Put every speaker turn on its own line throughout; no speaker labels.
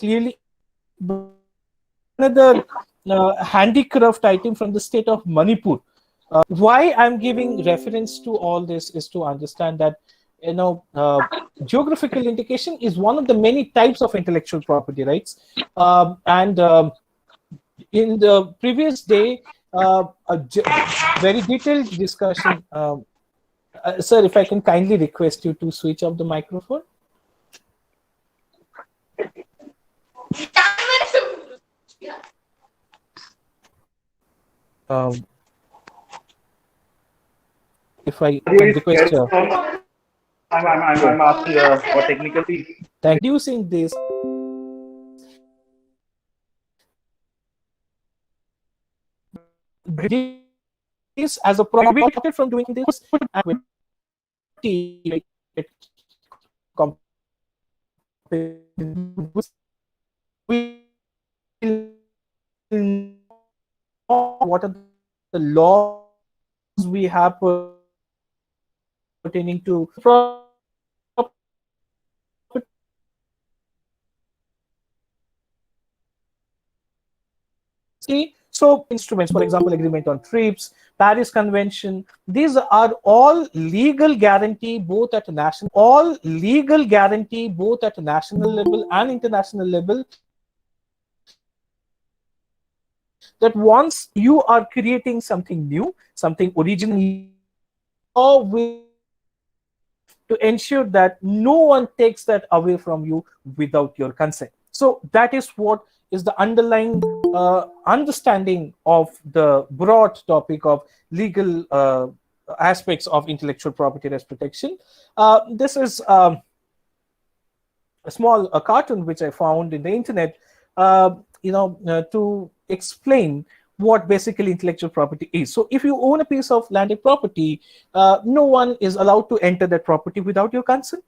clearly another handicraft item from the state of Manipur. Why I'm giving reference to all this is to understand that geographical indication is one of the many types of intellectual property rights, and in the previous day, very detailed discussion. Sir, if I can kindly request you to switch off the microphone. Um, if I can request you.
I'm asking for technical fee.
Thank you. Using this as a problem from doing this and what are the laws we have pertaining to so instruments, for example, agreement on trips, Paris Convention, these are all legal guarantee both at a national level and international level, that once you are creating something new, something original, or to ensure that no one takes that away from you without your consent. So that is what is the underlying understanding of the broad topic of legal aspects of intellectual property rights protection. This is a small cartoon which I found in the internet, to explain what basically intellectual property is. So if you own a piece of landed property, no one is allowed to enter that property without your consent,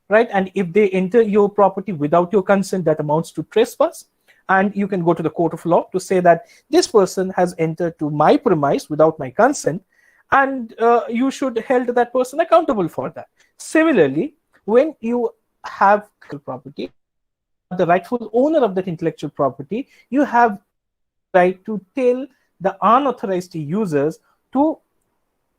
right? And if they enter your property without your consent, that amounts to trespass. And you can go to the court of law to say that this person has entered to my premise without my consent, and you should hold that person accountable for that. Similarly, when you have property, the rightful owner of that intellectual property, you have right to tell the unauthorized users to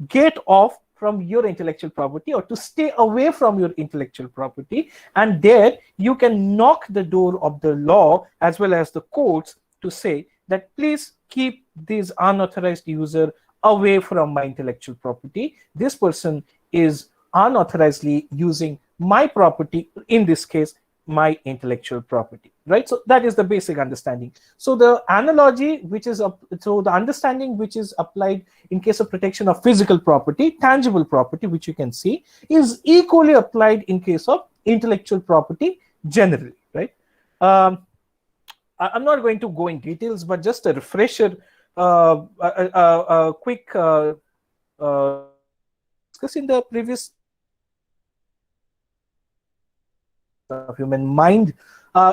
get off from your intellectual property or to stay away from your intellectual property. And there you can knock the door of the law as well as the courts to say that please keep this unauthorized user away from my intellectual property. This person is unauthorizedly using my property, in this case my intellectual property, right? So that is the basic understanding. So the analogy which is so the understanding which is applied in case of protection of physical property, tangible property, which you can see, is equally applied in case of intellectual property generally, right? I'm not going to go in details, but just a refresher, a quick discuss in the previous of human mind.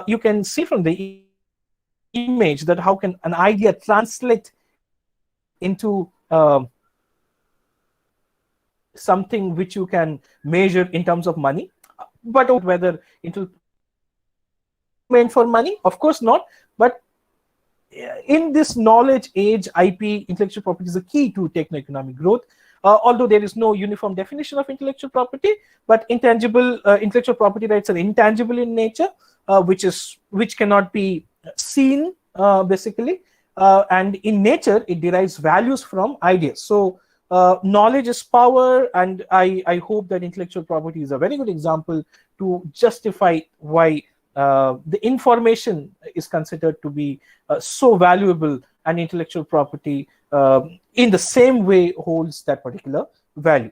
You can see from the image that how can an idea translate into something which you can measure in terms of money, but whether it will meant for money, of course not. But in this knowledge age, IP, intellectual property is a key to techno-economic growth. Although there is no uniform definition of intellectual property, but intangible intellectual property rights are intangible in nature, which cannot be seen basically, and in nature it derives values from ideas. So knowledge is power, and I hope that intellectual property is a very good example to justify why the information is considered to be so valuable, and intellectual property in the same way holds that particular value.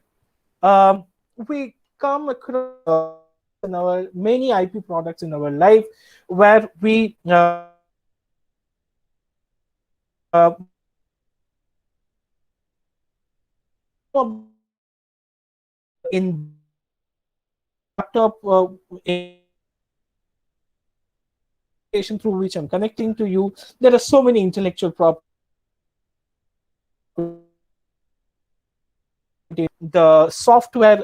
We come across in our many IP products in our life where we in laptop through which I'm connecting to you, there are so many intellectual property The software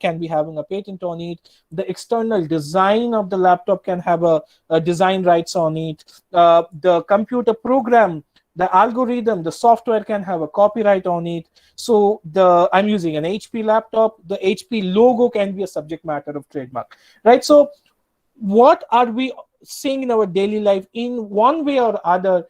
can be having a patent on it. The external design of the laptop can have a design rights on it. The computer program, the algorithm, the software can have a copyright on it. So I'm using an HP laptop. The HP logo can be a subject matter of trademark, right? So what are we seeing in our daily life? In one way or other,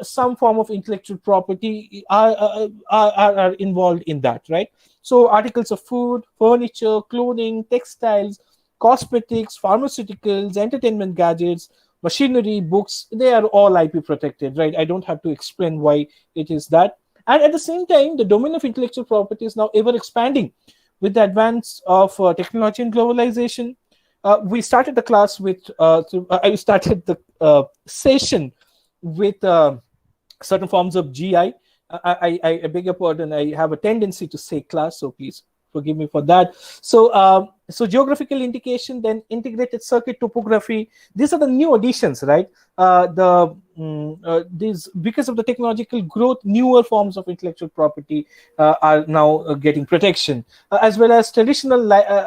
some form of intellectual property are involved in that, right? So articles of food, furniture, clothing, textiles, cosmetics, pharmaceuticals, entertainment gadgets, machinery, books, they are all IP protected, right? I don't have to explain why it is that. And at the same time, the domain of intellectual property is now ever expanding with the advance of technology and globalization. We started the class with, I started the session with certain forms of GI. I beg your pardon, I have a tendency to say class, so please forgive me for that. So geographical indication, then integrated circuit topography. These are the new additions, right? These, because of the technological growth, newer forms of intellectual property are now getting protection, as well as traditional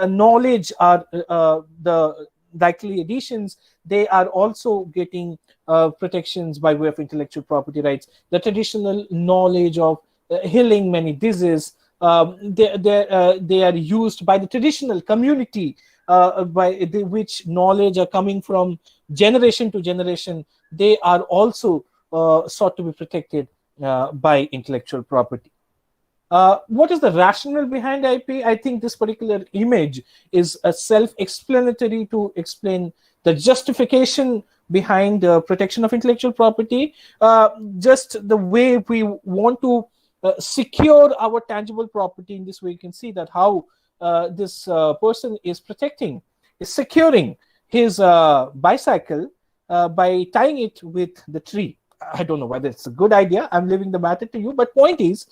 knowledge are the likely additions. They are also getting protections by way of intellectual property rights. The traditional knowledge of healing many diseases, they are used by the traditional community, which knowledge are coming from generation to generation. They are also sought to be protected by intellectual property. What is the rationale behind IP? I think this particular image is a self-explanatory to explain the justification behind the protection of intellectual property. Just the way we want to secure our tangible property. In this way, you can see that how this person is securing his bicycle by tying it with the tree. I don't know whether it's a good idea. I'm leaving the matter to you. But point is,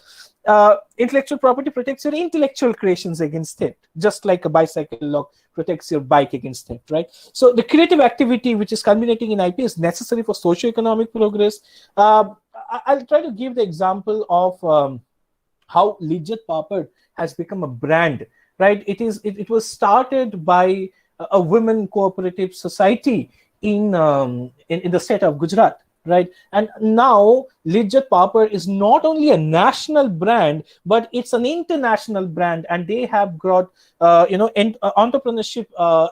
intellectual property protects your intellectual creations against theft, just like a bicycle lock protects your bike against theft, right? So the creative activity which is culminating in IP is necessary for socio-economic progress. I'll try to give the example of how Lijjat Papad has become a brand, right? It was started by a women cooperative society in the state of Gujarat, right? And now Lijjat Papad is not only a national brand, but it's an international brand, and they have got entrepreneurship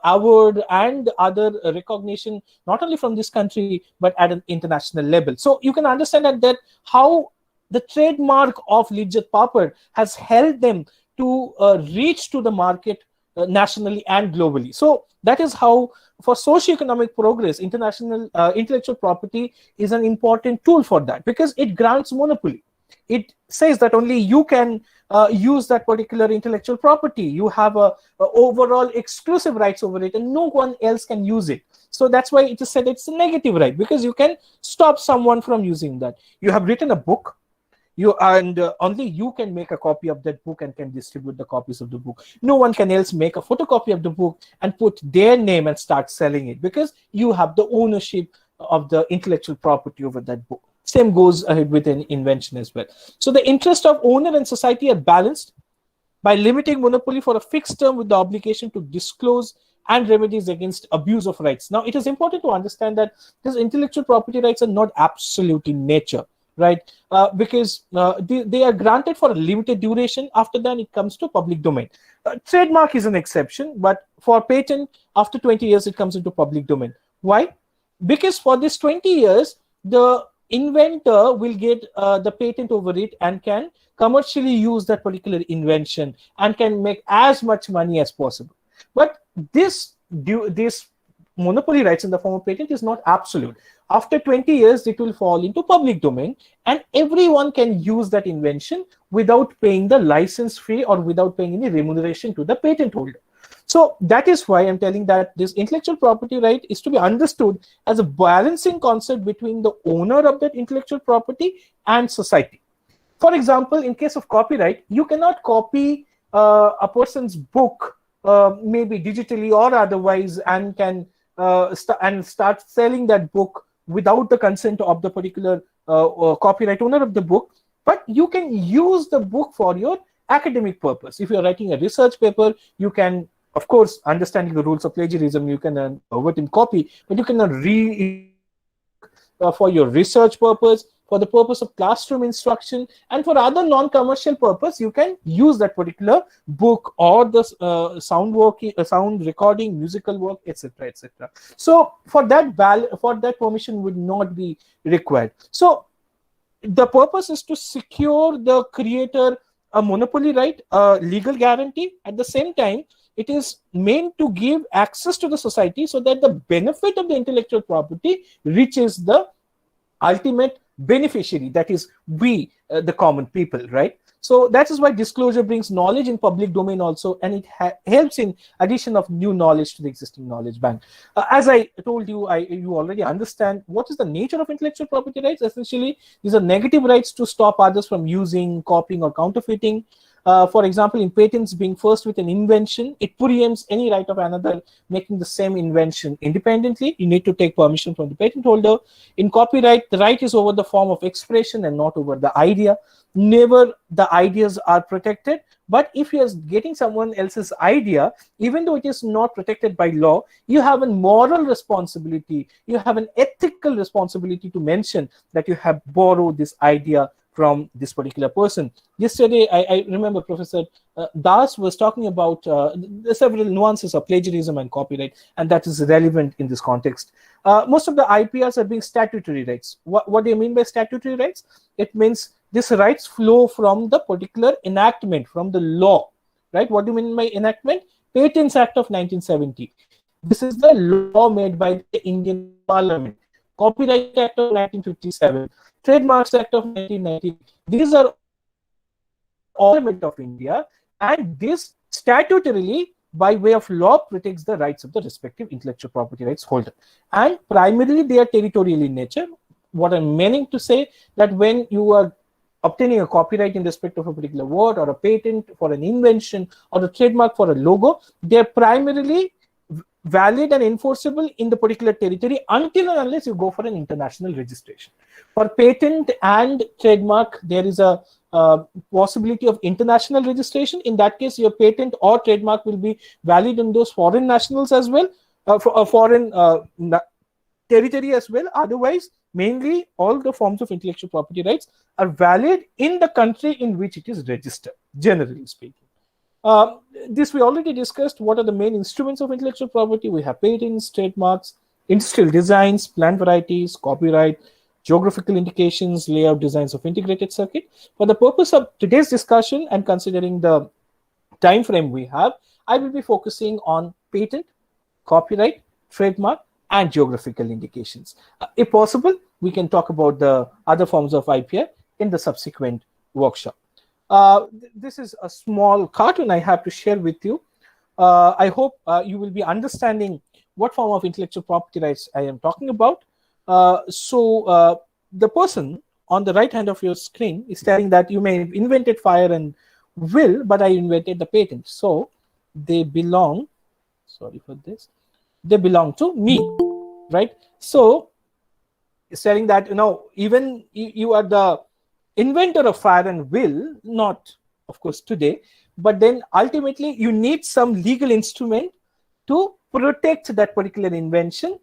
award and other recognition, not only from this country but at an international level. So you can understand that how the trademark of Lijjat Papad has helped them to reach to the market nationally and globally. So that is how, for socio-economic progress, international intellectual property is an important tool for that, because it grants monopoly. It says that only you can use that particular intellectual property. You have a overall exclusive rights over it, and no one else can use it. So that's why it is said it's a negative right, because you can stop someone from using that. You have written a book, only you can make a copy of that book and can distribute the copies of the book. No one can else make a photocopy of the book and put their name and start selling it, because you have the ownership of the intellectual property over that book. Same goes ahead with an invention as well. So the interest of owner and society are balanced by limiting monopoly for a fixed term with the obligation to disclose and remedies against abuse of rights. Now, it is important to understand that these intellectual property rights are not absolute in nature, right? Because they are granted for a limited duration. After that, it comes to public domain. Trademark is an exception, but for patent, after 20 years, it comes into public domain. Why? Because for this 20 years, the inventor will get the patent over it and can commercially use that particular invention and can make as much money as possible. But this monopoly rights in the form of patent is not absolute. After 20 years, it will fall into public domain, and everyone can use that invention without paying the license fee or without paying any remuneration to the patent holder. So that is why I'm telling that this intellectual property right is to be understood as a balancing concept between the owner of that intellectual property and society. For example, in case of copyright, you cannot copy a person's book, maybe digitally or otherwise, and can start selling that book without the consent of the particular copyright owner of the book. But you can use the book for your academic purpose. If you're writing a research paper, you can, of course, understanding the rules of plagiarism, you can verbatim copy, but you cannot reinterpret the work for your research purpose, for the purpose of classroom instruction, and for other non-commercial purpose. You can use that particular book or the sound recording, musical work, etc., etc. So for that permission would not be required. So the purpose is to secure the creator a monopoly right, a legal guarantee. At the same time, it is meant to give access to the society so that the benefit of the intellectual property reaches the ultimate beneficiary, that is we, the common people, right? So that is why disclosure brings knowledge in public domain also, and it helps in addition of new knowledge to the existing knowledge bank. As I told you, you already understand what is the nature of intellectual property rights. Essentially, these are negative rights to stop others from using, copying, or counterfeiting. For example, in patents, being first with an invention, it preempts any right of another making the same invention independently. You need to take permission from the patent holder. In copyright, the right is over the form of expression and not over the idea. Never the ideas are protected, but if you are getting someone else's idea, even though it is not protected by law, you have a moral responsibility, you have an ethical responsibility to mention that you have borrowed this idea from this particular person. Yesterday, I remember Professor Das was talking about the several nuances of plagiarism and copyright, and that is relevant in this context. Most of the IPRs are being statutory rights. What do you mean by statutory rights? It means these rights flow from the particular enactment, from the law, right? What do you mean by enactment? Patents Act of 1970. This is the law made by the Indian Parliament. Copyright Act of 1957. Trademarks Act of 1990. These are all of India, and this statutorily, by way of law, protects the rights of the respective intellectual property rights holder. And primarily, they are territorial in nature. What I'm meaning to say that when you are obtaining a copyright in respect of a particular word or a patent for an invention or a trademark for a logo, they're primarily valid and enforceable in the particular territory until and unless you go for an international registration. For patent and trademark, there is a possibility of international registration. In that case, your patent or trademark will be valid in those foreign nationals as well, for a foreign territory as well. Otherwise, mainly all the forms of intellectual property rights are valid in the country in which it is registered, generally speaking. This we already discussed. What are the main instruments of intellectual property? We have patents, trademarks, industrial designs, plant varieties, copyright, geographical indications, layout designs of integrated circuit. For the purpose of today's discussion and considering the time frame we have, I will be focusing on patent, copyright, trademark, and geographical indications. If possible, we can talk about the other forms of IPR in the subsequent workshop. This is a small cartoon I have to share with you. I hope you will be understanding what form of intellectual property rights I am talking about. The person on the right hand of your screen is telling that you may have invented fire and will, but I invented the patent. So they belong, sorry for this, they belong to me, right? So it's telling that, even you are the inventor of fire and will, not of course today, but then ultimately you need some legal instrument to protect that particular invention,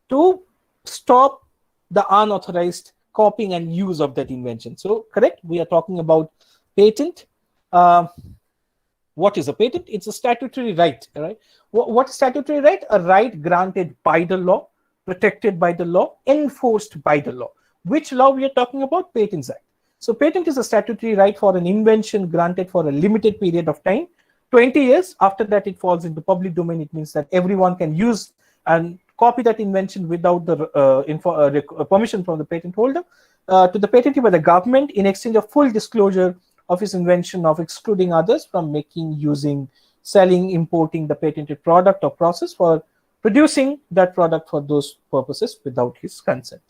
to stop the unauthorized copying and use of that invention. So correct, we are talking about patent. What is a patent? It's a statutory right, right? What is statutory right? A right granted by the law, protected by the law, enforced by the law. Which law we are talking about? Patents Act. So patent is a statutory right for an invention granted for a limited period of time, 20 years. After that, it falls into public domain. It means that everyone can use and copy that invention without the permission from the patent holder to the patentee by the government in exchange of full disclosure of his invention, of excluding others from making, using, selling, importing the patented product or process, for producing that product for those purposes without his consent.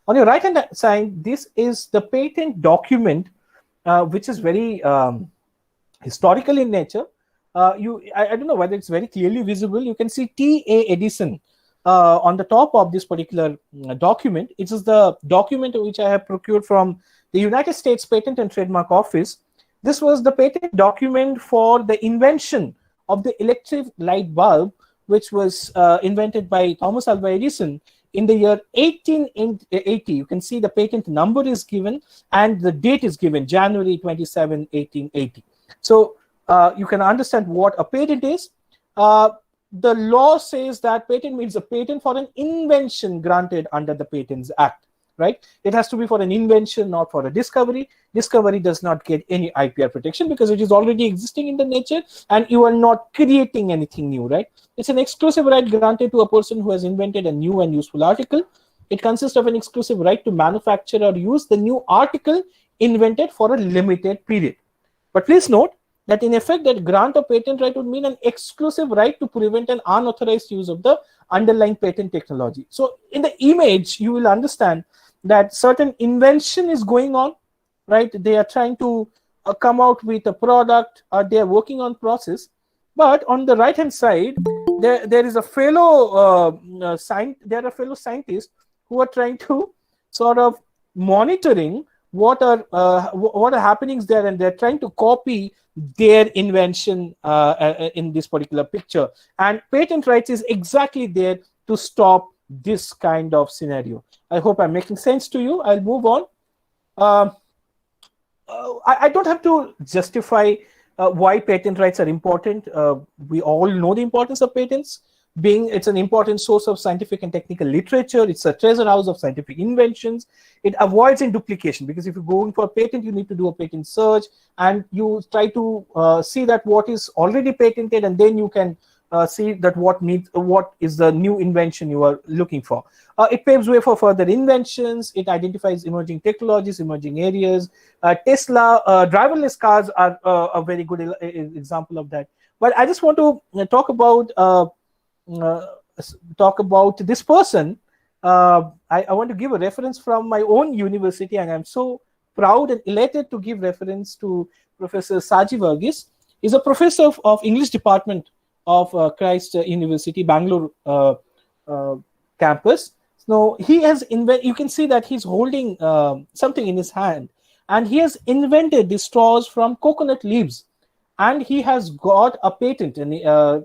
On your right hand side, this is the patent document, which is very historical in nature. I don't know whether it's very clearly visible. You can see T.A. Edison on the top of this particular document. It is the document which I have procured from the United States Patent and Trademark Office. This was the patent document for the invention of the electric light bulb, which was invented by Thomas Alva Edison in the year 1880. You can see the patent number is given and the date is given, January 27, 1880. So you can understand what a patent is. The law says that patent means a patent for an invention granted under the Patents Act, right? It has to be for an invention, not for a discovery. Discovery does not get any IPR protection because it is already existing in the nature and you are not creating anything new, right? It's an exclusive right granted to a person who has invented a new and useful article. It consists of an exclusive right to manufacture or use the new article invented for a limited period. But please note that in effect, that grant of patent right would mean an exclusive right to prevent an unauthorized use of the underlying patent technology. So in the image, you will understand that certain invention is going on, right? They are trying to come out with a product or they are working on process. But on the right hand side, there is a fellow there are fellow scientists who are trying to sort of monitoring what are happenings there, and they're trying to copy their invention in this particular picture. And patent rights is exactly there to stop this kind of scenario. I hope I'm making sense to you. I'll move on. I don't have to justify why patent rights are important. We all know the importance of patents. It's an important source of scientific and technical literature. It's a treasure house of scientific inventions. It avoids in duplication, because if you're going for a patent, you need to do a patent search and you try to see that what is already patented, and then you can see that what is the new invention you are looking for. It paves way for further inventions. It identifies emerging technologies, emerging areas. Tesla driverless cars are a very good example of that. But I just want to talk about this person. I want to give a reference from my own university, and I'm so proud and elated to give reference to Professor Saji Varghese. He's a professor of English department of Christ University, Bangalore campus. So he has you can see that he's holding something in his hand, and he has invented the straws from coconut leaves, and he has got a patent, an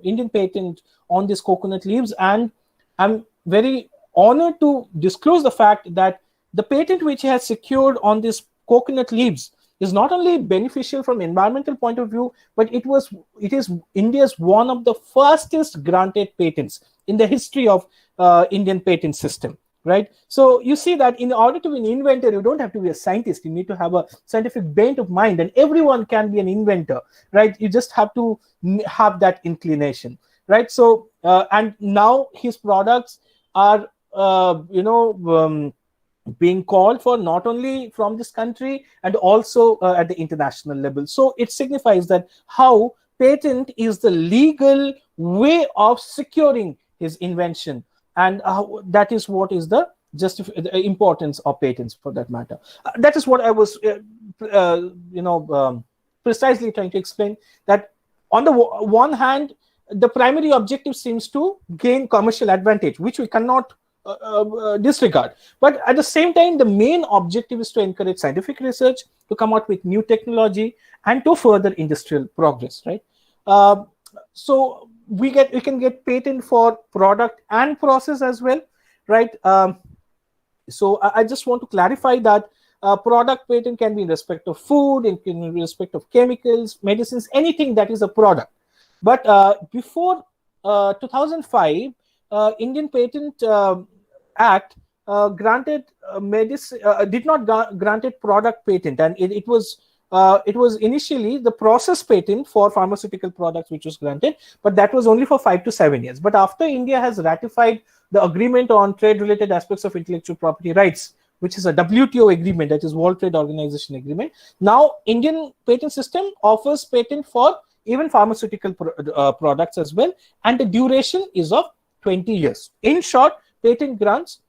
Indian patent on this coconut leaves. And I'm very honored to disclose the fact that the patent which he has secured on this coconut leaves is not only beneficial from environmental point of view, but it is India's one of the fastest granted patents in the history of Indian patent system, right? So you see that in order to be an inventor, you don't have to be a scientist. You need to have a scientific bent of mind, and everyone can be an inventor, right? You just have to have that inclination, right? So and now his products are being called for not only from this country and also at the international level. So it signifies that how patent is the legal way of securing his invention, and that is what is the importance of patents, for that matter. That is what I was precisely trying to explain, that on the one hand, the primary objective seems to gain commercial advantage, which we cannot disregard. But at the same time, the main objective is to encourage scientific research, to come out with new technology, and to further industrial progress, right? So we can get patent for product and process as well, right? So I just want to clarify that product patent can be in respect of food, in respect of chemicals, medicines, anything that is a product. But before 2005, Indian Patent Act granted did not granted product patent, and it was initially the process patent for pharmaceutical products which was granted, but that was only for 5 to 7 years. But after India has ratified the agreement on trade-related aspects of intellectual property rights, which is a WTO agreement, that is World Trade Organization agreement, now Indian patent system offers patent for even pharmaceutical products as well, and the duration is of 20 years. In short, patent grants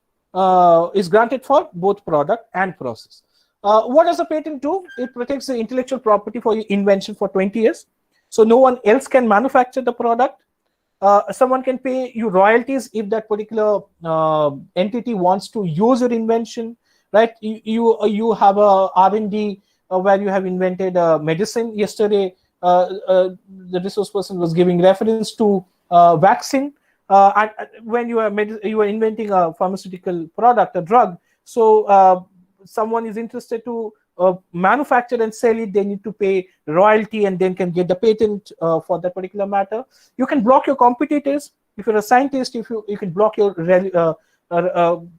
is granted for both product and process. What does a patent do? It protects the intellectual property for your invention for 20 years. So no one else can manufacture the product. Someone can pay you royalties if that particular entity wants to use your invention, right? You have a R&D where you have invented medicine. Yesterday, the resource person was giving reference to vaccine. And when you are inventing a pharmaceutical product, a drug, so someone is interested to manufacture and sell it, they need to pay royalty and then can get the patent for that particular matter. You can block your competitors. If you're a scientist, if you can block your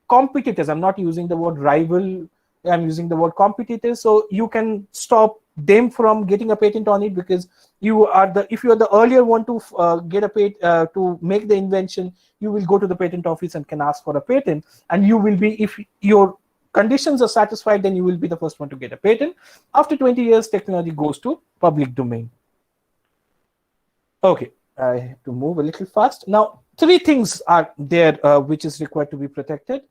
competitors. I'm not using the word rival, I'm using the word competitors. So you can stop them from getting a patent on it, because if you are the earlier one to get a patent to make the invention, you will go to the patent office and can ask for a patent, and you will be, if your conditions are satisfied, then you will be the first one to get a patent. After 20 years, technology goes to public domain. Okay, I have to move a little fast. Now, three things are there which is required to be protected,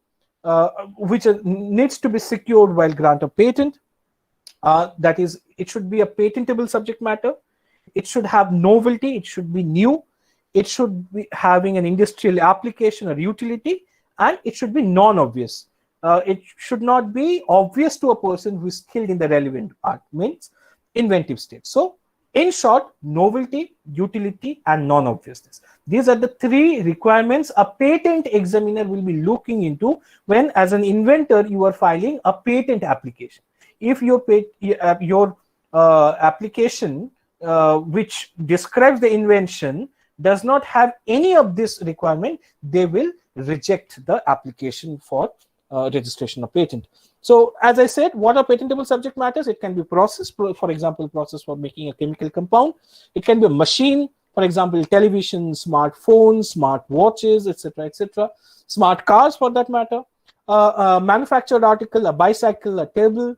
which needs to be secured while grant of patent. That is, it should be a patentable subject matter. It should have novelty. It should be new. It should be having an industrial application or utility, and it should be non-obvious. It should not be obvious to a person who is skilled in the relevant art, means inventive state. So, in short, novelty, utility, and non-obviousness. These are the three requirements a patent examiner will be looking into when, as an inventor, you are filing a patent application. If your application, which describes the invention, does not have any of this requirement, they will reject the application for registration of patent. So, as I said, what are patentable subject matters? It can be process, for example, process for making a chemical compound. It can be a machine, for example, television, smartphones, smart watches, etc., etc. Smart cars, for that matter. A manufactured article, a bicycle, a table.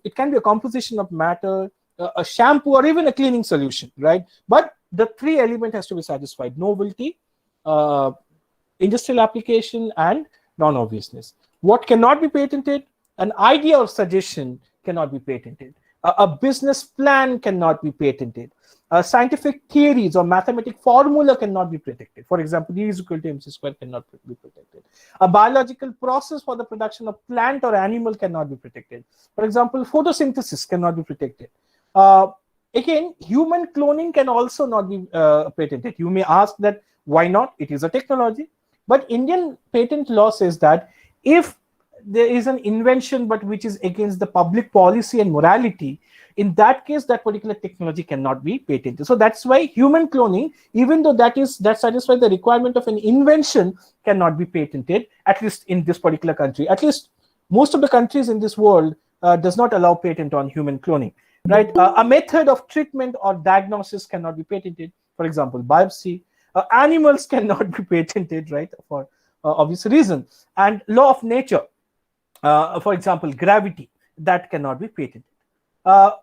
It can be a composition of matter, a shampoo, or even a cleaning solution, right? But the three elements has to be satisfied: novelty, industrial application, and non-obviousness. What cannot be patented? An idea or suggestion cannot be patented. A business plan cannot be patented. Scientific theories or mathematical formula cannot be protected. For example, E is equal to mc square cannot be protected. A biological process for the production of plant or animal cannot be protected. For example, photosynthesis cannot be protected. Again, human cloning can also not be patented. You may ask that why not? It is a technology. But Indian patent law says that if there is an invention but which is against the public policy and morality, in that case, that particular technology cannot be patented. So that's why human cloning, even though that satisfies the requirement of an invention, cannot be patented, at least in this particular country. At least most of the countries in this world does not allow patent on human cloning, right? A method of treatment or diagnosis cannot be patented. For example, biopsy. Animals cannot be patented, right, for obvious reason. And law of nature, for example, gravity, that cannot be patented.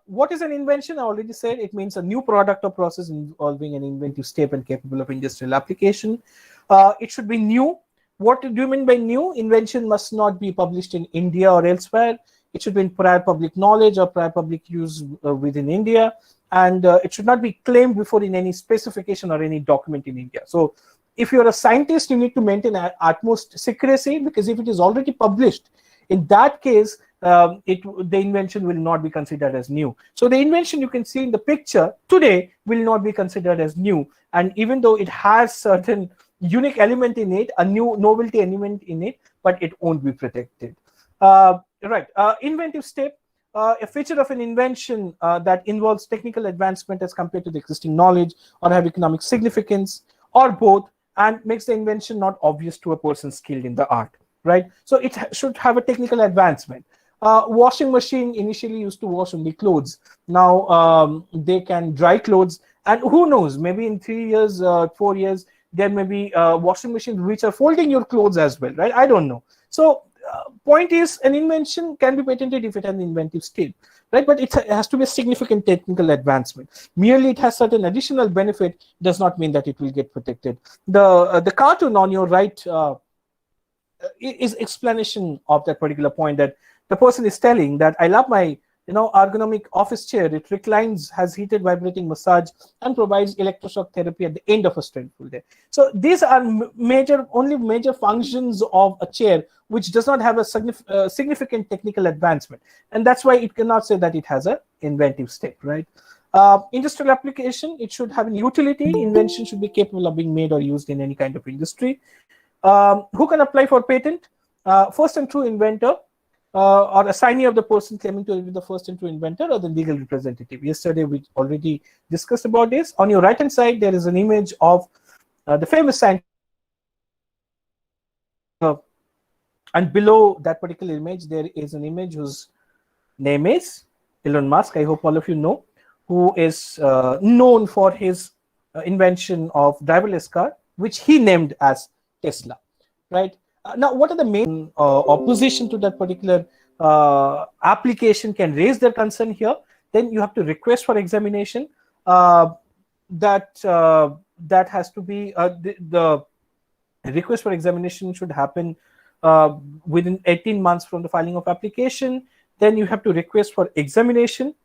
What is an invention? I already said it means a new product or process involving an inventive step and capable of industrial application. It should be new. What do you mean by new? Invention must not be published in India or elsewhere. It should be in prior public knowledge or prior public use within India. And it should not be claimed before in any specification or any document in India. So if you're a scientist, you need to maintain utmost secrecy, because if it is already published, in that case, the invention will not be considered as new. So the invention you can see in the picture today will not be considered as new. And even though it has certain unique element in it, a new novelty element in it, but it won't be protected. Right, inventive step. A feature of an invention that involves technical advancement as compared to the existing knowledge, or have economic significance, or both, and makes the invention not obvious to a person skilled in the art, right? So it should have a technical advancement. Washing machine initially used to wash only clothes. Now they can dry clothes, and who knows, maybe in 3 years, 4 years, there may be washing machines which are folding your clothes as well, right? I don't know. So point is, an invention can be patented if it has an inventive state, right? But it has to be a significant technical advancement. Merely it has certain additional benefit does not mean that it will get protected. The cartoon on your right is explanation of that particular point, that the person is telling that I love my ergonomic office chair. It reclines, has heated vibrating massage, and provides electroshock therapy at the end of a stressful day. So these are only major functions of a chair, which does not have a significant technical advancement, and that's why it cannot say that it has a inventive step, right? Industrial application, it should have an utility. Invention should be capable of being made or used in any kind of industry. Who can apply for patent? First and true inventor, or assignee of the person claiming to be the first and true inventor, or the legal representative. Yesterday we already discussed about this. On your right hand side, there is an image of the famous scientist, and below that particular image there is an image whose name is Elon Musk. I hope all of you know, who is known for his invention of driverless car, which he named as Tesla, right? Now, what are the main opposition to that particular application can raise their concern here? Then you have to request for examination. That has to be the request for examination should happen within 18 months from the filing of application. Then you have to request for examination.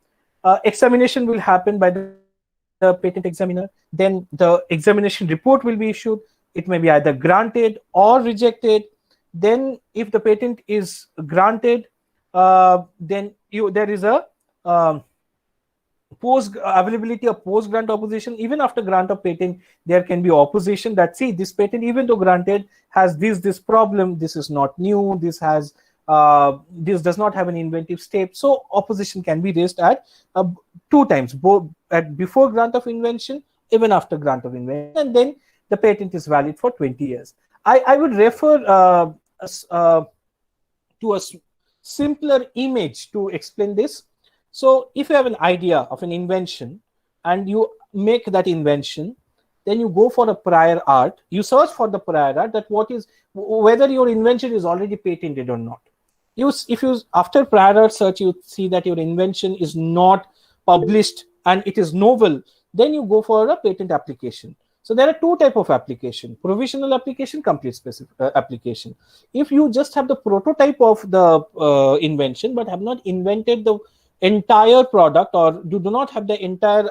Examination will happen by the patent examiner. Then the examination report will be issued. It may be either granted or rejected. Then if the patent is granted, then there is a post availability of post grant opposition. Even after grant of patent, there can be opposition that, see, this patent, even though granted, has this problem. This is not new. This has this does not have an inventive step. So opposition can be raised at 2 times, both at before grant of invention, even after grant of invention, and then the patent is valid for 20 years. I would refer to a simpler image to explain this. So if you have an idea of an invention and you make that invention, then you go for a prior art. You search for the prior art, that whether your invention is already patented or not. If you after prior art search, you see that your invention is not published and it is novel, then you go for a patent application. So there are 2 types of application: provisional application, complete specific application. If you just have the prototype of the invention but have not invented the entire product, or do not have the entire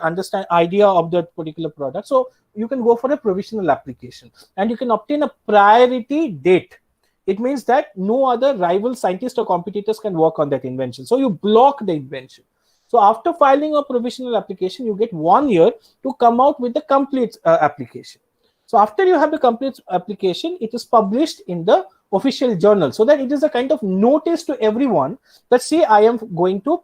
idea of that particular product, so you can go for a provisional application, and you can obtain a priority date. It means that no other rival scientists or competitors can work on that invention, so you block the invention. So after filing a provisional application, you get 1 year to come out with the complete application. So after you have the complete application, it is published in the official journal, so that it is a kind of notice to everyone that, see, I am going to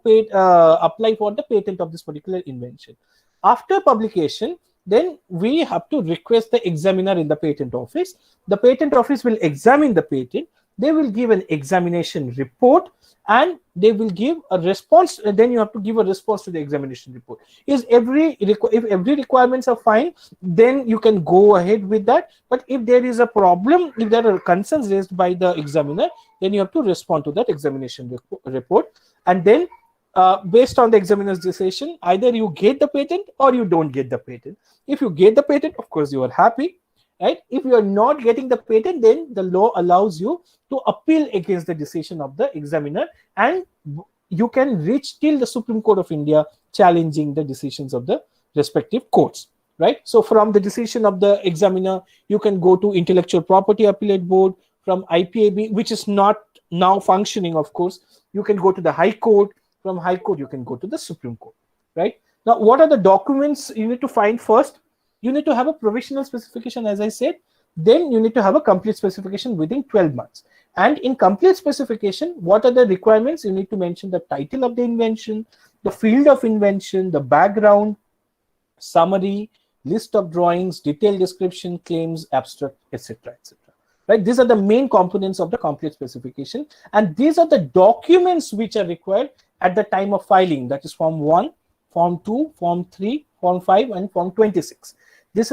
apply for the patent of this particular invention. After publication, then we have to request the examiner in the patent office. The patent office will examine the patent. They will give an examination report, and they will give a response. Then you have to give a response to the examination report. If every requirements are fine, then you can go ahead with that. But if there is a problem, if there are concerns raised by the examiner, then you have to respond to that examination report. And then based on the examiner's decision, either you get the patent or you don't get the patent. If you get the patent, of course, you are happy. Right? If you are not getting the patent, then the law allows you to appeal against the decision of the examiner, and you can reach till the Supreme Court of India challenging the decisions of the respective courts. Right? So from the decision of the examiner, you can go to Intellectual Property Appellate Board. From IPAB, which is not now functioning, of course, you can go to the High Court. From High Court, you can go to the Supreme Court. Right? Now, what are the documents you need to find first? You need to have a provisional specification, as I said. Then you need to have a complete specification within 12 months. And in complete specification, what are the requirements? You need to mention the title of the invention, the field of invention, the background, summary, list of drawings, detailed description, claims, abstract, etc., etc. Right? These are the main components of the complete specification. And these are the documents which are required at the time of filing. That is Form 1, Form 2, Form 3, Form 5, and Form 26. These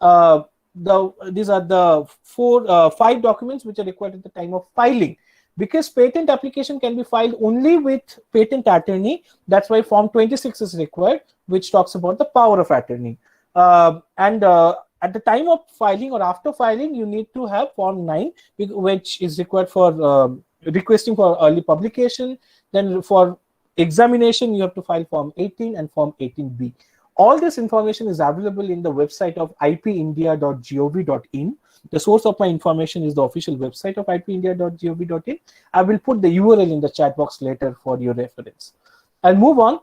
are the 5 documents which are required at the time of filing. Because patent application can be filed only with patent attorney, that's why Form 26 is required, which talks about the power of attorney. At the time of filing or after filing, you need to have Form 9, which is required for requesting for early publication, then for Examination, you have to file Form 18 and Form 18B. All this information is available in the website of ipindia.gov.in. The source of my information is the official website of ipindia.gov.in. I will put the URL in the chat box later for your reference. I'll move on.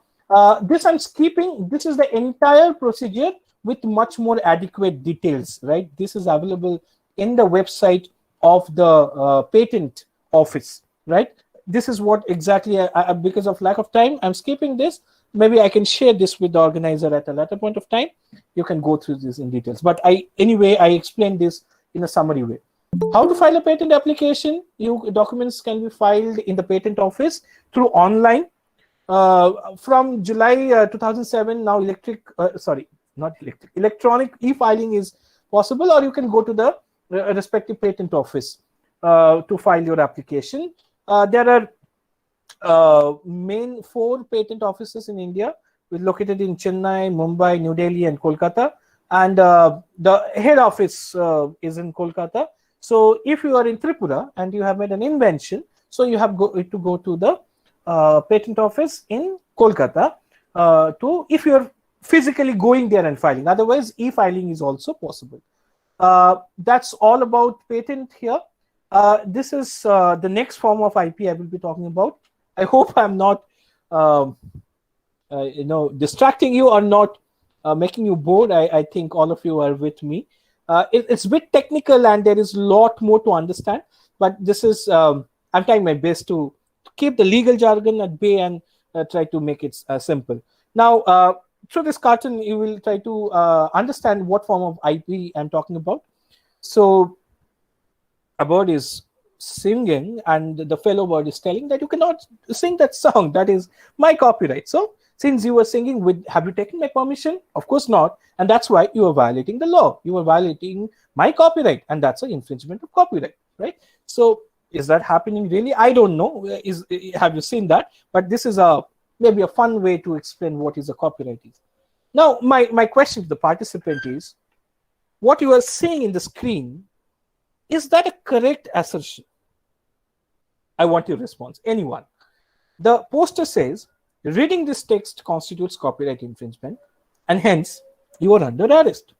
This I'm skipping. This is the entire procedure with much more adequate details, right? This is available in the website of the patent office, right? This is what exactly, because of lack of time, I'm skipping this. Maybe I can share this with the organizer at a later point of time. You can go through this in details. But anyway, I explained this in a summary way. How to file a patent application? Documents can be filed in the patent office through online. From July 2007, now electronic e-filing is possible, or you can go to the respective patent office to file your application. There are main 4 patent offices in India, located in Chennai, Mumbai, New Delhi, and Kolkata. And the head office is in Kolkata. So if you are in Tripura and you have made an invention, so you have to go to the patent office in Kolkata if you are physically going there and filing. Otherwise, e-filing is also possible. That's all about patent here. This is the next form of IP I will be talking about. I hope I'm not distracting you or not making you bored. I think all of you are with me. It's a bit technical and there is a lot more to understand, but this is I'm trying my best to keep the legal jargon at bay and try to make it simple. Now, through this cartoon, you will try to understand what form of IP I'm talking about. So a bird is singing and the fellow bird is telling that you cannot sing that song. That is my copyright. So since you were singing, have you taken my permission? Of course not. And that's why you are violating the law. You are violating my copyright, and that's an infringement of copyright, right? So is that happening really? I don't know. Have you seen that? But this is maybe a fun way to explain what is a copyright is. Now, my question to the participant is, what you are seeing in the screen, is that a correct assertion? I want your response. Anyone? The poster says, reading this text constitutes copyright infringement, and hence you are under arrest.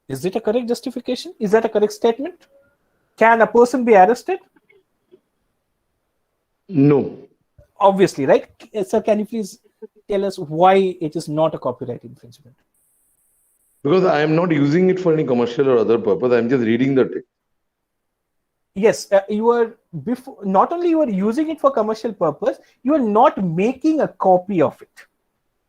Is it a correct justification? Is that a correct statement? Can a person be arrested?
No.
Obviously, right? Sir, can you please tell us why it is not a copyright infringement?
Because I am not using it for any commercial or other purpose. I am just reading the text.
Yes, you are not only you are using it for commercial purpose, you are not making a copy of it.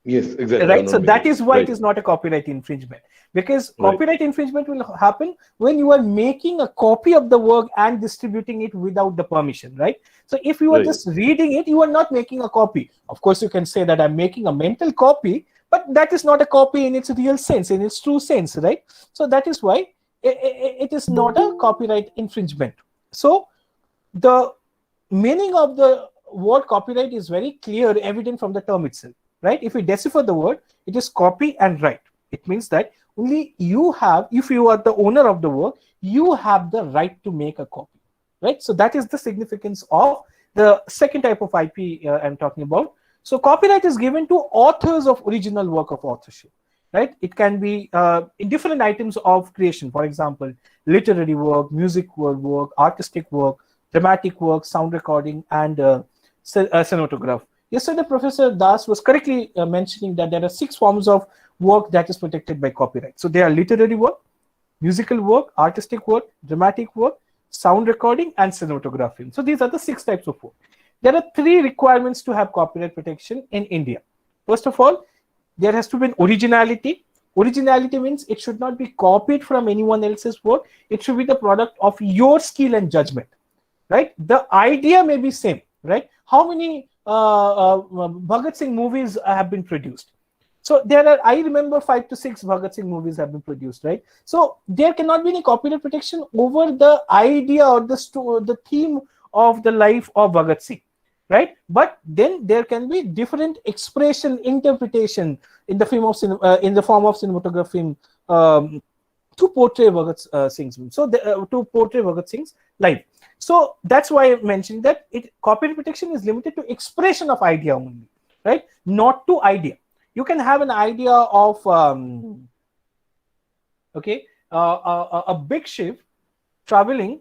Yes, exactly.
Right. So that is why it is not a copyright infringement, because copyright infringement will happen when you are making a copy of the work and distributing it without the permission, right? So if you are just reading it, you are not making a copy. Of course, you can say that I'm making a mental copy, but that is not a copy in its real sense, in its true sense, right? So that is why it is not a copyright infringement. So the meaning of the word copyright is very clear, evident from the term itself. Right? If we decipher the word, it is copy and right. It means that only you have, if you are the owner of the work, you have the right to make a copy. Right? So that is the significance of the second type of IP I'm talking about. So copyright is given to authors of original work of authorship. Right? It can be in different items of creation. For example, literary work, music work, artistic work, dramatic work, sound recording, and cinematograph. Yesterday, Professor Das was correctly mentioning that there are 6 forms of work that is protected by copyright. So they are literary work, musical work, artistic work, dramatic work, sound recording, and cinematography. So these are the 6 types of work. There are 3 requirements to have copyright protection in India. First of all, there has to be an originality. Originality means it should not be copied from anyone else's work. It should be the product of your skill and judgment. Right? The idea may be same. Right? How many Bhagat Singh movies have been produced? So there are, I remember 5 to 6 Bhagat Singh movies have been produced, right? So there cannot be any copyright protection over the idea or the theme of the life of Bhagat Singh, right? But then there can be different expression, interpretation in the form of cinematography to portray Bhagat Singh's to portray Bhagat Singh's life. So that's why I mentioned that copyright protection is limited to expression of idea only, right? Not to idea. You can have an idea of a big ship traveling,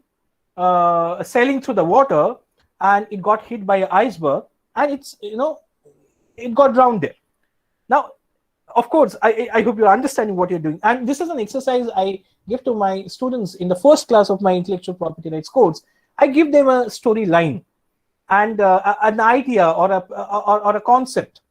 sailing through the water, and it got hit by an iceberg, and it got drowned there. Now, of course, I hope you're understanding what you're doing. And this is an exercise I give to my students in the first class of my intellectual property rights course. I give them a storyline and an idea or a concept,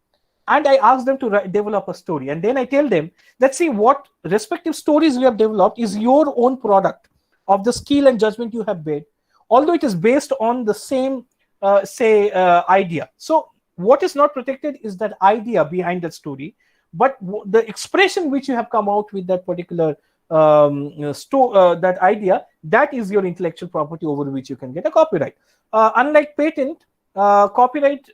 and I ask them to develop a story. And then I tell them, let's see what respective stories you have developed is your own product of the skill and judgment you have made, although it is based on the same, idea. So what is not protected is that idea behind that story, but the expression which you have come out with that particular that idea, that is your intellectual property over which you can get a copyright. Unlike patent, copyright,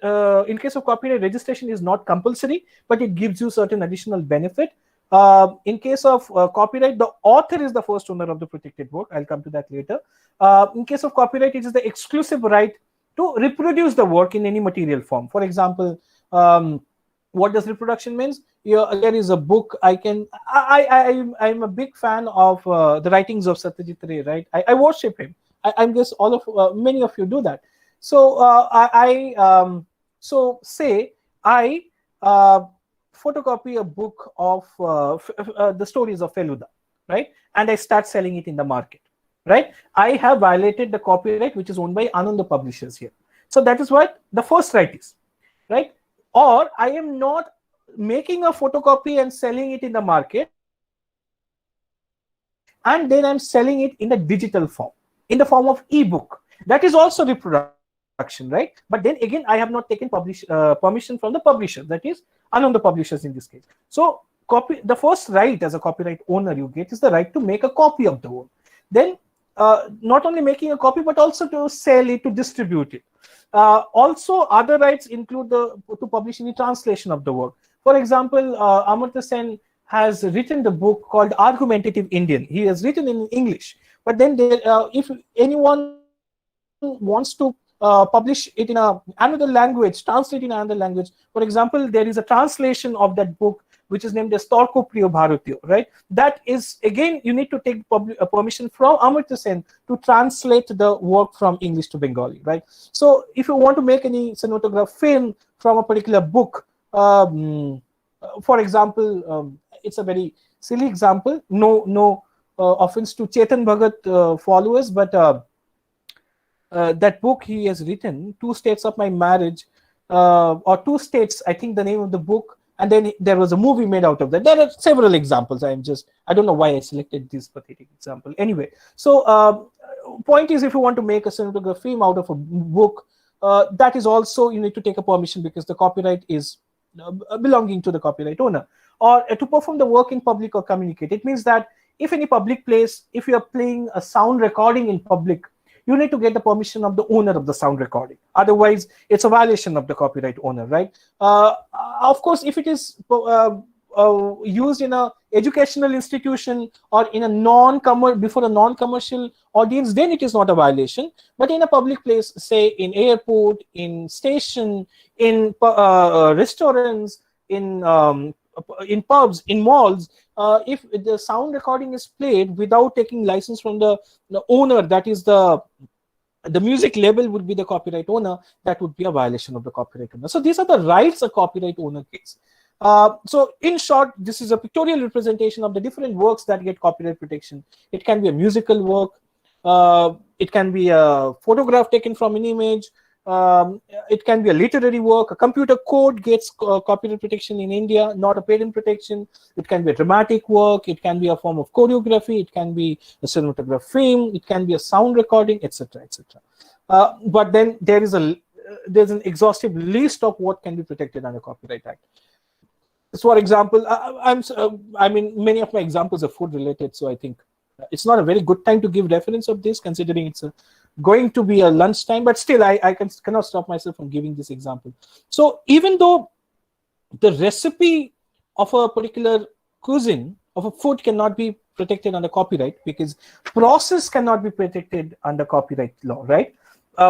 in case of copyright, registration is not compulsory, but it gives you certain additional benefit. In case of copyright, the author is the first owner of the protected work. I'll come to that later. In case of copyright, it is the exclusive right to reproduce the work in any material form. For example, what does reproduction means? There is a book. I'm a big fan of the writings of Satyajit Ray. Right, I worship him. I guess many of you do that. So say I photocopy a book of the stories of Feluda, right, and I start selling it in the market, right? I have violated the copyright which is owned by Ananda Publishers here. So that is what the first right is, right? Or I am not making a photocopy and selling it in the market, and then I'm selling it in the digital form, in the form of ebook. That is also reproduction, right? But then again, I have not taken permission from the publisher, that is Ananda Publishers in this case. So the first right as a copyright owner you get is the right to make a copy of the work. Then not only making a copy, but also to sell it, to distribute it. Also, other rights include to publish any translation of the work. For example, Amartya Sen has written the book called Argumentative Indian. He has written in English, but then if anyone wants to publish it in another language, translate in another language. For example, there is a translation of that book which is named as Torko Priyo Bharatiyo, right? That is, again, you need to take permission from Amartya Sen to translate the work from English to Bengali, right? So if you want to make any cinematograph film from a particular book, for example, it's a very silly example, no offense to Chetan Bhagat followers, but that book he has written, Two States of My Marriage, or Two States, I think the name of the book, and then there was a movie made out of that. There are several examples. I don't know why I selected this pathetic example. Anyway, so point is, if you want to make a cinematograph film out of a book, that is also, you need to take a permission because the copyright is belonging to the copyright owner. Or to perform the work in public or communicate. It means that if any public place, if you are playing a sound recording in public, you need to get the permission of the owner of the sound recording. Otherwise, it's a violation of the copyright owner, right? Of course, if it is used in a educational institution or in a before a non-commercial audience, then it is not a violation. But in a public place, say in airport, in station, in restaurants, in pubs, in malls, if the sound recording is played without taking license from the owner, that is the music label would be the copyright owner, that would be a violation of the copyright owner. So these are the rights a copyright owner gets. So in short, this is a pictorial representation of the different works that get copyright protection. It can be a musical work, it can be a photograph taken from an image, it can be a literary work. A computer code gets copyright protection in India, not a patent protection. It can be a dramatic work, it can be a form of choreography, it can be a cinematograph film, it can be a sound recording, etc., etc. But then there's an exhaustive list of what can be protected under Copyright Act. So for example, I mean, many of my examples are food related, so I think it's not a very good time to give reference of this, considering it's going to be a lunchtime, but still I cannot stop myself from giving this example. So even though the recipe of a particular cuisine, of a food, cannot be protected under copyright, because process cannot be protected under copyright law, right?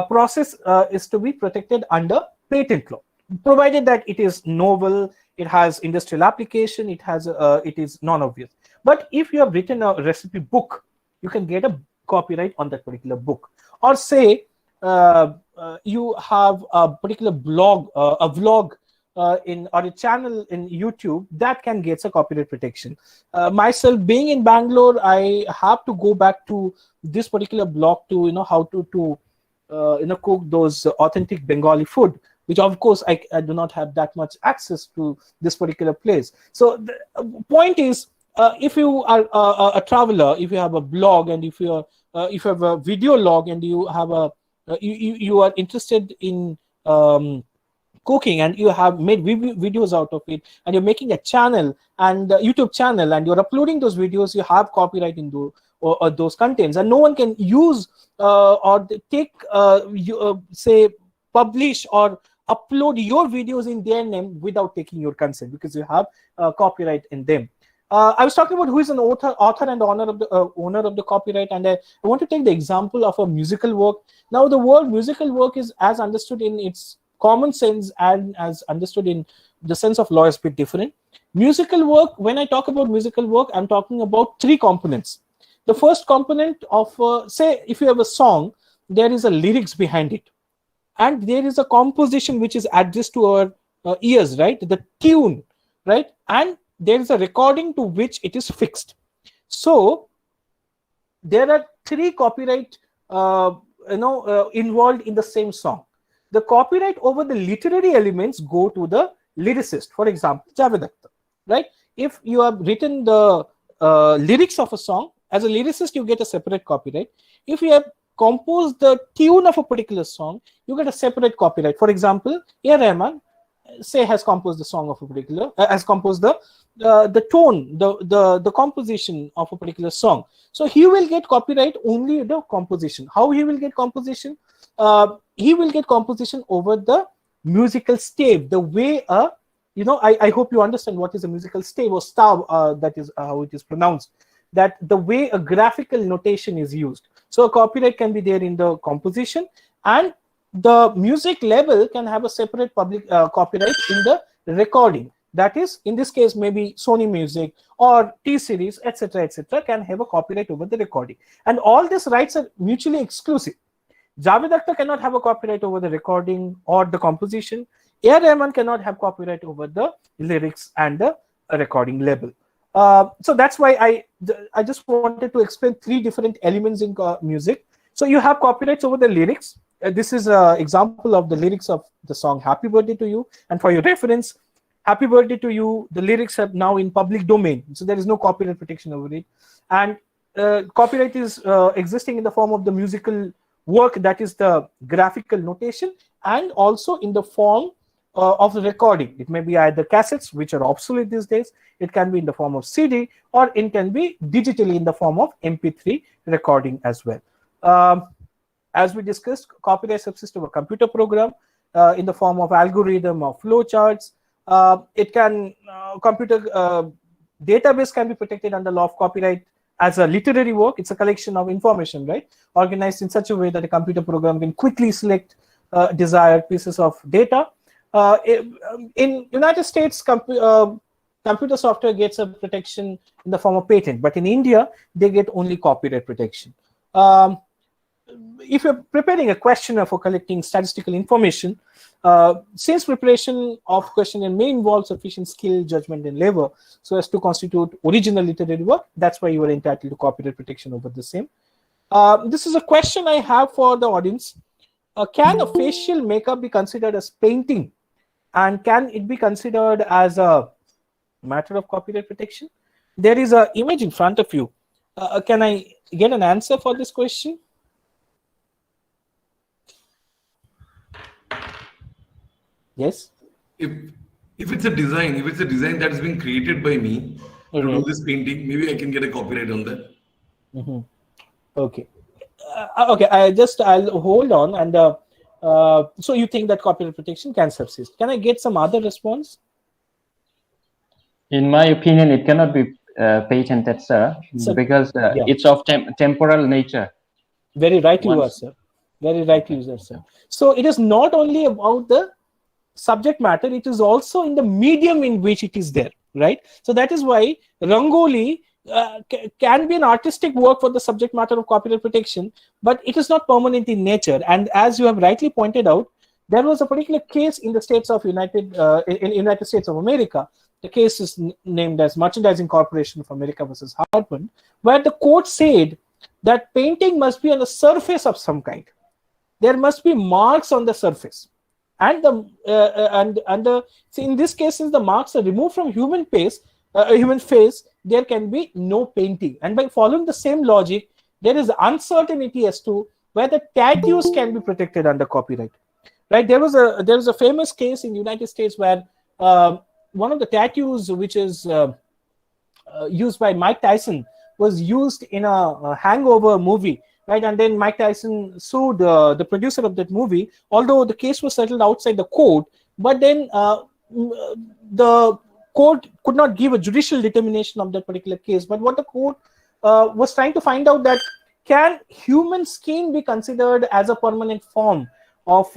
Process is to be protected under patent law. provided that it is novel, it has industrial application, it is non-obvious. But if you have written a recipe book, you can get a copyright on that particular book. Or say you have a particular blog, a vlog in or a channel in YouTube that can get a copyright protection. Myself being in Bangalore, I have to go back to this particular blog to how to cook those authentic Bengali food, which of course I do not have that much access to this particular place. So the point is, if you are a traveler, if you have a blog, and if you have a video log, and you have you are interested in cooking, and you have made videos out of it, and you're making a channel and YouTube channel, and you're uploading those videos, you have copyright in those contents, and no one can use or take say publish or upload your videos in their name without taking your consent, because you have copyright in them. I was talking about who is an author and owner of the copyright, and I want to take the example of a musical work. Now, the word musical work is, as understood in its common sense and as understood in the sense of law, is a bit different. Musical work, when I talk about musical work, I'm talking about three components. The first component of, say, if you have a song, there is a lyrics behind it, and there is a composition which is addressed to our ears, right? The tune, right? And there is a recording to which it is fixed. So there are three copyright involved in the same song. The copyright over the literary elements go to the lyricist. For example, Javed Akhtar, right? If you have written the lyrics of a song, as a lyricist, you get a separate copyright. If you have composed the tune of a particular song, you get a separate copyright. For example, A. Rahman, say, has composed the song of a particular, has composed the tone, the composition of a particular song. So he will get copyright only the composition. How he will get composition? He will get composition over the musical stave, the way I hope you understand what is a musical stave or stav, that is how it is pronounced, that the way a graphical notation is used. So a copyright can be there in the composition, and the music label can have a separate public copyright in the recording. That is, in this case, maybe Sony Music or T-Series, etc., can have a copyright over the recording. And all these rights are mutually exclusive. Javed Akhtar cannot have a copyright over the recording or the composition. A. Rahman cannot have copyright over the lyrics and the recording label. So that's why I just wanted to explain three different elements in music. So you have copyrights over the lyrics. This is an example of the lyrics of the song Happy Birthday to You. And for your reference, Happy Birthday to You, the lyrics are now in public domain. So there is no copyright protection over it. And copyright is existing in the form of the musical work, that is the graphical notation, and also in the form of the recording. It may be either cassettes, which are obsolete these days. It can be in the form of CD, or it can be digitally in the form of MP3 recording as well. As we discussed, copyright subsists of a computer program in the form of algorithm or flowcharts. It can computer database can be protected under law of copyright as a literary work. It's a collection of information, right, organized in such a way that a computer program can quickly select desired pieces of data. In United States, computer software gets a protection in the form of patent, but in India, they get only copyright protection. If you're preparing a questionnaire for collecting statistical information, since preparation of questionnaire may involve sufficient skill, judgment, and labor so as to constitute original literary work, that's why you are entitled to copyright protection over the same. This is a question I have for the audience. Can a facial makeup be considered as painting? And can it be considered as a matter of copyright protection? There is an image in front of you. Can I get an answer for this question? Yes.
If it's a design, that has been created by me to do this painting, maybe I can get a copyright on that.
Okay. Okay. I'll hold on. And so you think that copyright protection can subsist? Can I get some other response?
In my opinion, it cannot be patented, sir, because it's of temporal nature.
Very right you are, sir. Very right you are, sir. So it is not only about the subject matter, it is also in the medium in which it is there, right? So that is why Rangoli can be an artistic work for the subject matter of copyright protection, but it is not permanent in nature. And as you have rightly pointed out, there was a particular case in the states of United States of America. The case is named as Merchandising Corporation of America versus Hartman, where the court said that painting must be on the surface of some kind. There must be marks on the surface, and in this case, since the marks are removed from human face, there can be no painting. And by following the same logic, there is uncertainty as to whether tattoos can be protected under copyright. Right? There was a famous case in the United States where one of the tattoos, which is used by Mike Tyson, was used in a Hangover movie. Right, and then Mike Tyson sued the producer of that movie, although the case was settled outside the court. But then the court could not give a judicial determination of that particular case. But what the court was trying to find out, that can human skin be considered as a permanent form of,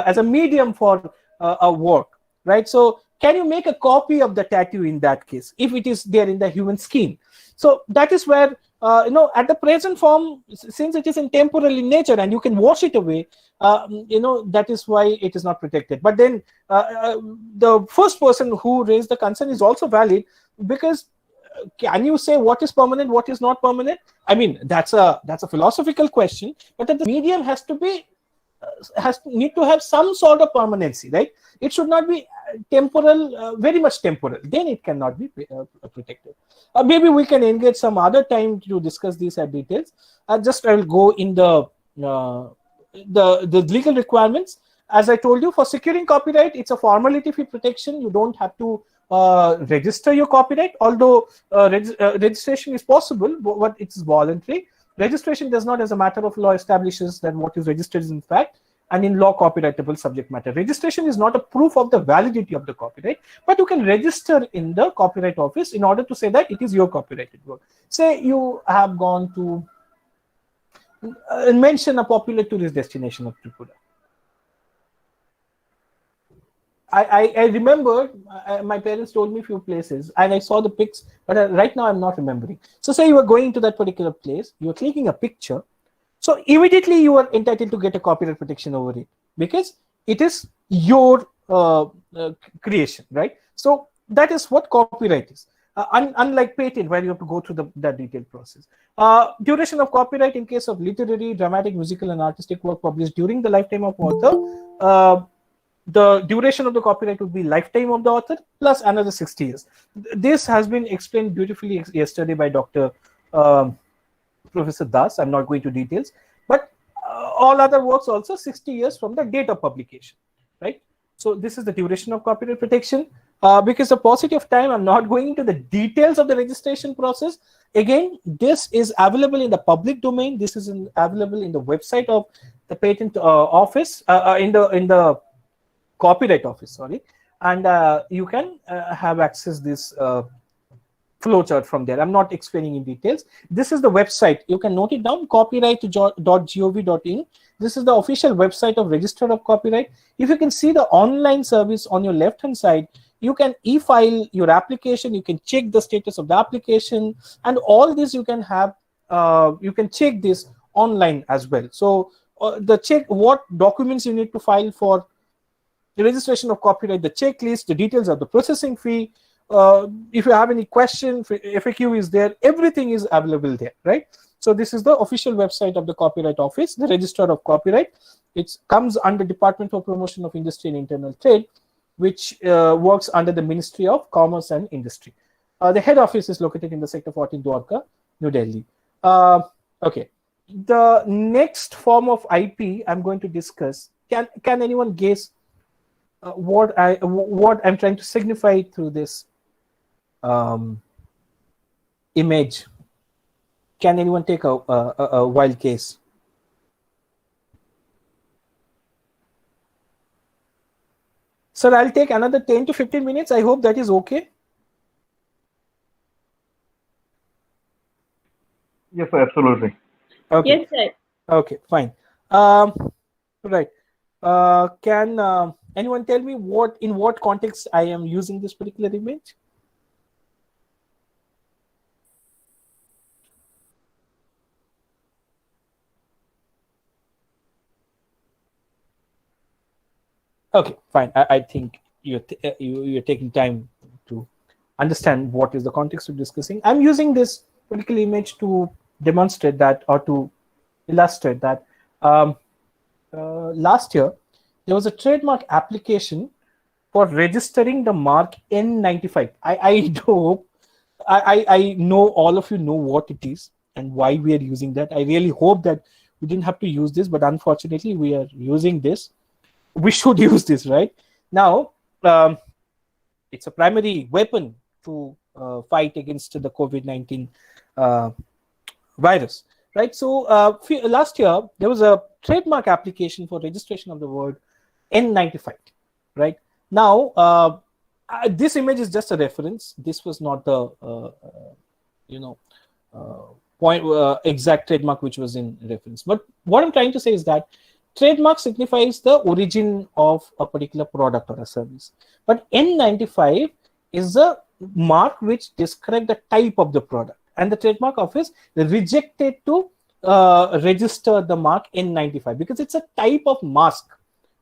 as a medium for a work, right? So can you make a copy of the tattoo in that case if it is there in the human skin? So that is where, at the present form, since it is in temporal in nature and you can wash it away, that is why it is not protected. But then the first person who raised the concern is also valid, because can you say what is permanent, what is not permanent? I mean, that's a philosophical question, but that the medium has to be need to have some sort of permanency, right? It should not be temporal, very much temporal. Then it cannot be protected. Maybe we can engage some other time to discuss these details. I will go in the legal requirements. As I told you, for securing copyright, it's a formality fee protection. You don't have to register your copyright, although registration is possible, but it's voluntary. Registration does not, as a matter of law, establishes that what is registered is in fact and in law copyrightable subject matter. Registration is not a proof of the validity of the copyright, but you can register in the Copyright Office in order to say that it is your copyrighted work. Say you have gone to mention a popular tourist destination of Tripura. I remember my parents told me a few places and I saw the pics, but right now I'm not remembering. So say you were going to that particular place, you were taking a picture. So immediately you are entitled to get a copyright protection over it because it is your creation, right? So that is what copyright is. Unlike patent, where you have to go through that detailed process. Duration of copyright in case of literary, dramatic, musical, and artistic work published during the lifetime of author. The duration of the copyright would be lifetime of the author plus another 60 years. This has been explained beautifully yesterday by Dr. Professor Das. I'm not going to details, but all other works also 60 years from the date of publication, right? So this is the duration of copyright protection. Because of paucity of time, I'm not going into the details of the registration process. Again, this is available in the public domain. This is available in the website of the patent office, in the Copyright Office, sorry, and you can have access this flowchart from there. I'm not explaining in details. This is the website. You can note it down, copyright.gov.in. This is the official website of Register of Copyright. If you can see the online service on your left-hand side, you can e-file your application. You can check the status of the application, and all this you can have. You can check this online as well. So the check what documents you need to file for the registration of copyright, the checklist, the details of the processing fee. If you have any question, FAQ is there. Everything is available there, right? So this is the official website of the Copyright Office, the Register of Copyright. It comes under Department for Promotion of Industry and Internal Trade, which works under the Ministry of Commerce and Industry. The head office is located in the Sector 14, Dwarka, New Delhi. Okay. The next form of IP I'm going to discuss. Can anyone guess what I'm trying to signify through this image? Can anyone take a wild guess? Sir, I'll take another 10 to 15 minutes. I hope that is okay.
Yes, sir, absolutely.
Okay.
Yes, sir.
Okay, fine. Right. Can Anyone tell me in what context I am using this particular image? Okay, fine. I think you're taking time to understand what is the context of discussing. I'm using this particular image to demonstrate that, or to illustrate that. Last year, there was a trademark application for registering the mark N95. I know all of you know what it is and why we are using that. I really hope that we didn't have to use this, but unfortunately, we are using this. We should use this, right? Now, it's a primary weapon to fight against the COVID-19 virus, right? So last year, there was a trademark application for registration of the word N95, right? Now, this image is just a reference. This was not the, exact trademark which was in reference. But what I'm trying to say is that trademark signifies the origin of a particular product or a service. But N95 is a mark which describes the type of the product. And the trademark office rejected to register the mark N95 because it's a type of mask,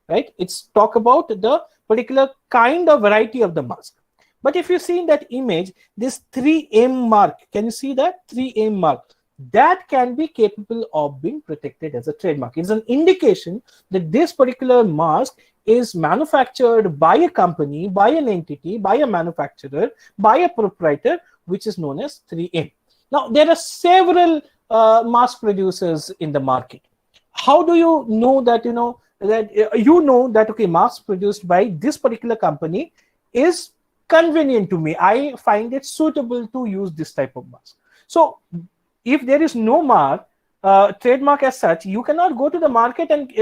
right? It's talk about the particular kind of variety of the mask. But if you see in that image, this 3M mark, can you see that? 3M mark. That can be capable of being protected as a trademark. It's an indication that this particular mask is manufactured by a company, by an entity, by a manufacturer, by a proprietor, which is known as 3M. Now, there are several mask producers in the market. How do you know that, okay, mask produced by this particular company is convenient to me? I find it suitable to use this type of mask. So, if there is no mark, trademark as such, you cannot go to the market and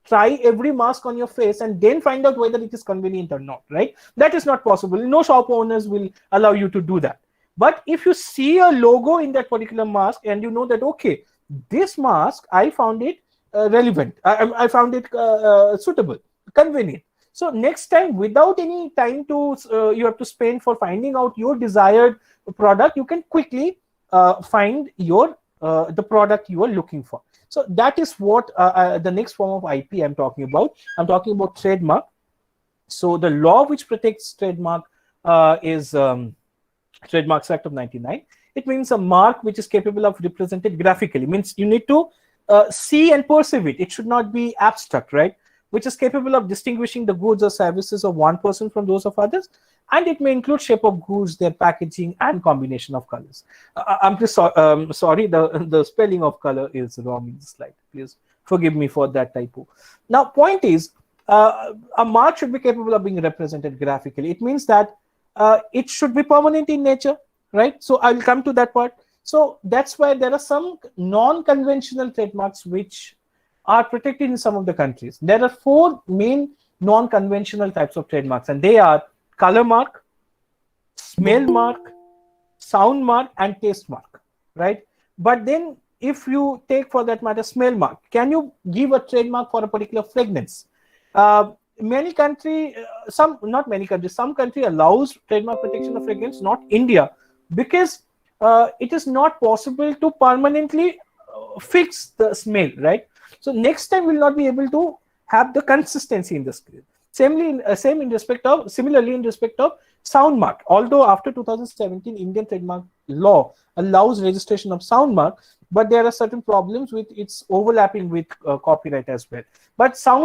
try every mask on your face and then find out whether it is convenient or not, right? That is not possible. No shop owners will allow you to do that. But if you see a logo in that particular mask and you know that, okay, this mask, I found it relevant. I found it suitable, convenient. So next time, without any time to you have to spend for finding out your desired product, you can quickly find your the product you are looking for. So that is what the next form of IP I'm talking about. I'm talking about trademark. So the law which protects trademark is Trademarks Act of 99. It means a mark which is capable of represented graphically. Means you need to see and perceive it. It should not be abstract, right? Which is capable of distinguishing the goods or services of one person from those of others. And it may include shape of goods, their packaging, and combination of colors. I'm just sorry, the spelling of color is wrong in the slide. Please forgive me for that typo. Now, point is, a mark should be capable of being represented graphically. It means that it should be permanent in nature, right? So I'll come to that part. So that's why there are some non-conventional trademarks which are protected in some of the countries. There are 4 main non-conventional types of trademarks, and they are color mark, smell mark, sound mark, and taste mark, right? But then if you take, for that matter, smell mark, can you give a trademark for a particular fragrance? Many country, some country allows trademark protection of fragrance, not India, because it is not possible to permanently fix the smell, right? So next time we'll not be able to have the consistency in the scale. Similarly, in respect of sound mark, although after 2017 Indian trademark law allows registration of sound mark, but there are certain problems with its overlapping with copyright as well. But sound